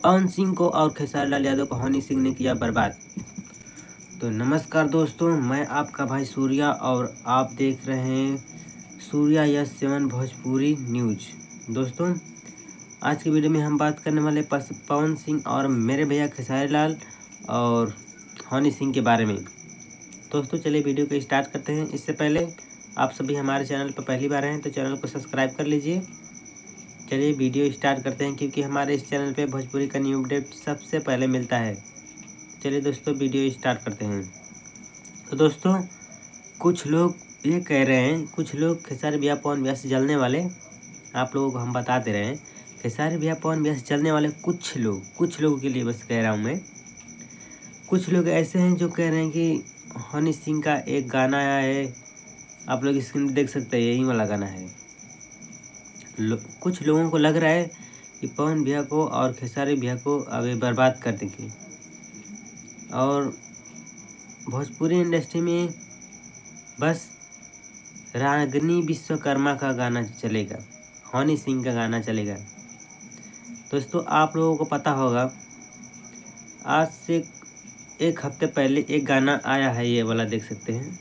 पवन सिंह को और खेसारी लाल यादव को हनी सिंह ने किया बर्बाद। तो नमस्कार दोस्तों, मैं आपका भाई सूर्या और आप देख रहे हैं सूर्या यस 7 भोजपुरी न्यूज। दोस्तों, आज की वीडियो में हम बात करने वाले पवन सिंह और मेरे भैया खेसारी लाल और हनी सिंह के बारे में। दोस्तों चलिए वीडियो को स्टार्ट करते हैं। इससे पहले आप सभी हमारे चैनल पर पहली बार हैं तो चैनल को सब्सक्राइब कर लीजिए। चलिए वीडियो स्टार्ट करते हैं, क्योंकि हमारे इस चैनल पे भोजपुरी का न्यू अपडेट सबसे पहले मिलता है। चलिए दोस्तों वीडियो स्टार्ट करते हैं। तो दोस्तों, कुछ लोग ये कह रहे हैं, कुछ लोग खेसारी भैया पवन भैया से जलने वाले, आप लोगों को हम बता दे रहे हैं, खेसारी भैया पवन भैया से जलने वाले कुछ लोगों के लिए बस कह रहा हूँ मैं। कुछ लोग ऐसे हैं जो कह रहे हैं कि हनी सिंह का एक गाना आया है, आप लोग स्क्रीन पर देख सकते हैं, यही वाला गाना है। कुछ लोगों को लग रहा है कि पवन भैया को और खेसारी भैया को अभी बर्बाद कर देंगे और भोजपुरी इंडस्ट्री में बस रागिनी विश्वकर्मा का गाना चलेगा, हनी सिंह का गाना चलेगा। दोस्तों, आप लोगों को पता होगा, आज से एक हफ्ते पहले एक गाना आया है, ये वाला देख सकते हैं,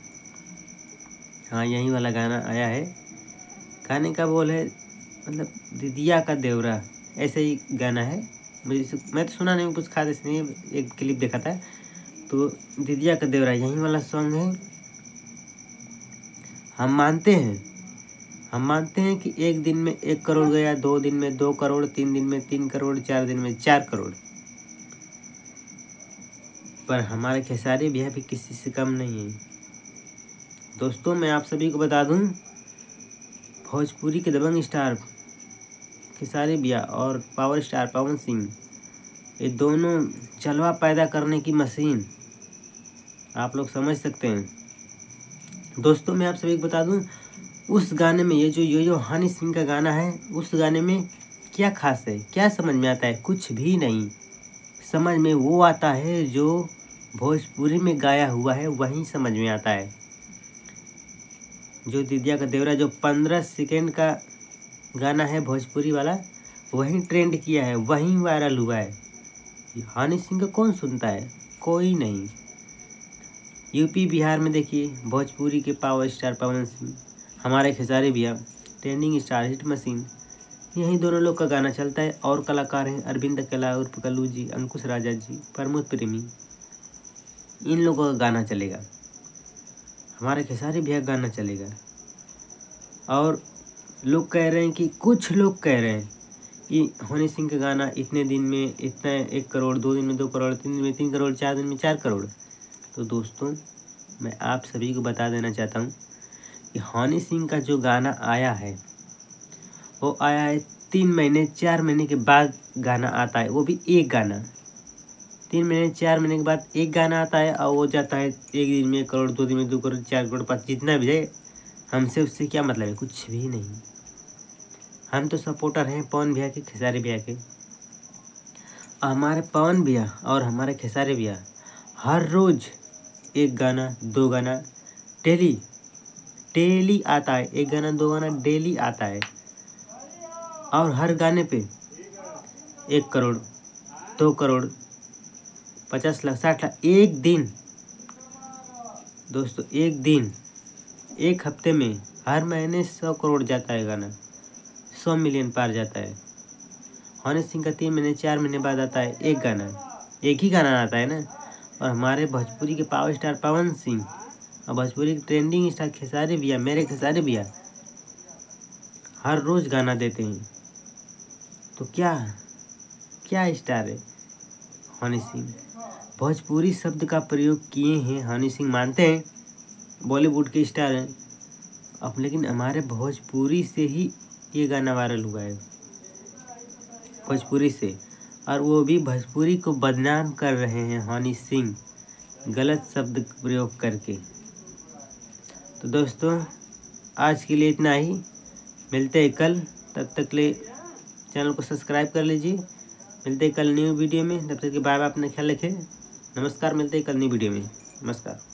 हाँ यही वाला गाना आया है। गाने का बोल है मतलब दीदिया का देवरा, ऐसे ही गाना है। मैं तो सुना नहीं, कुछ खास ऐसे नहीं, एक क्लिप देखा था। तो दीदिया का देवरा यही वाला सॉन्ग है। हम मानते हैं कि एक दिन में 1 करोड़ गया, 2 दिन में 2 करोड़, 3 दिन में 3 करोड़, 4 दिन में 4 करोड़। पर हमारे खेसारी भैया भी किसी से कम नहीं है। दोस्तों, मैं आप सभी को बता दूं, भोजपुरी के दबंग स्टार खेसारी भैया और पावर स्टार पवन सिंह, ये दोनों जलवा पैदा करने की मशीन, आप लोग समझ सकते हैं। दोस्तों, मैं आप सभी को बता दूं, उस गाने में ये जो हनी सिंह का गाना है, उस गाने में क्या खास है, क्या समझ में आता है? कुछ भी नहीं समझ में वो आता है जो भोजपुरी में गाया हुआ है, वही समझ में आता है। जो दीदिया का देवरा जो 15 सेकेंड का गाना है भोजपुरी वाला, वही ट्रेंड किया है, वही वायरल हुआ है। हनी सिंह को कौन सुनता है? कोई नहीं। यूपी बिहार में देखिए, भोजपुरी के पावर स्टार पवन सिंह, हमारे खेसारी भैया ट्रेंडिंग स्टार, हिट मशीन, यही दोनों लोग का गाना चलता है। और कलाकार हैं अरविंद अकेला उर्फ कल्लू जी, अंकुश राजा जी, प्रमोद प्रेमी, इन लोगों का गाना चलेगा, हमारे खेसारी भैया का गाना चलेगा। और लोग कह रहे हैं कि कुछ लोग कह रहे हैं कि हनी सिंह का गाना इतने दिन में इतना 1 करोड़, 2 दिन में 2 करोड़, 3 दिन में 3 करोड़, 4 दिन में 4 करोड़। तो दोस्तों, मैं आप सभी को बता देना चाहता हूँ कि हनी सिंह का जो गाना आया है, वो आया है 3 महीने 4 महीने के बाद गाना आता है, वो भी एक गाना। 3 महीने 4 महीने के बाद एक गाना आता है और वो जाता है 1 दिन में 1 करोड़, 2 दिन में 2 करोड़, 4 करोड़, 5, जितना भी जाए। हमसे उससे क्या मतलब है? कुछ भी नहीं। हम तो सपोर्टर हैं पवन भैया के, खेसारी भैया के। हमारे पवन भैया और हमारे खेसारी भैया हर रोज़ 1 गाना 2 गाना डेली आता है, 1 गाना 2 गाना डेली आता है। और हर गाने पे 1 करोड़, 2 करोड़, 50 लाख, 60 लाख, एक दिन। दोस्तों, एक दिन, एक हफ्ते में, हर महीने 100 करोड़ जाता है गाना, 100 मिलियन पार जाता है। हनी सिंह का 3 महीने 4 महीने बाद आता है एक गाना, एक ही गाना आता है ना। और हमारे भोजपुरी के पावर स्टार पवन सिंह और भोजपुरी के ट्रेंडिंग स्टार खेसारी भैया, मेरे खेसारी भैया, हर रोज़ गाना देते हैं। तो क्या स्टार है हनी सिंह? भोजपुरी शब्द का प्रयोग किए हैं हनी सिंह, मानते हैं बॉलीवुड के स्टार हैं अब, लेकिन हमारे भोजपुरी से ही ये गाना वायरल हुआ है, भोजपुरी से। और वो भी भोजपुरी को बदनाम कर रहे हैं हनी सिंह, गलत शब्द प्रयोग करके। तो दोस्तों, आज के लिए इतना ही, मिलते हैं कल, तब तक ले चैनल को सब्सक्राइब कर लीजिए। मिलते हैं कल न्यू वीडियो में, तब तक के बाय बाय, अपना ख्याल रखें। नमस्कार, मिलते हैं कल न्यू वीडियो में, नमस्कार।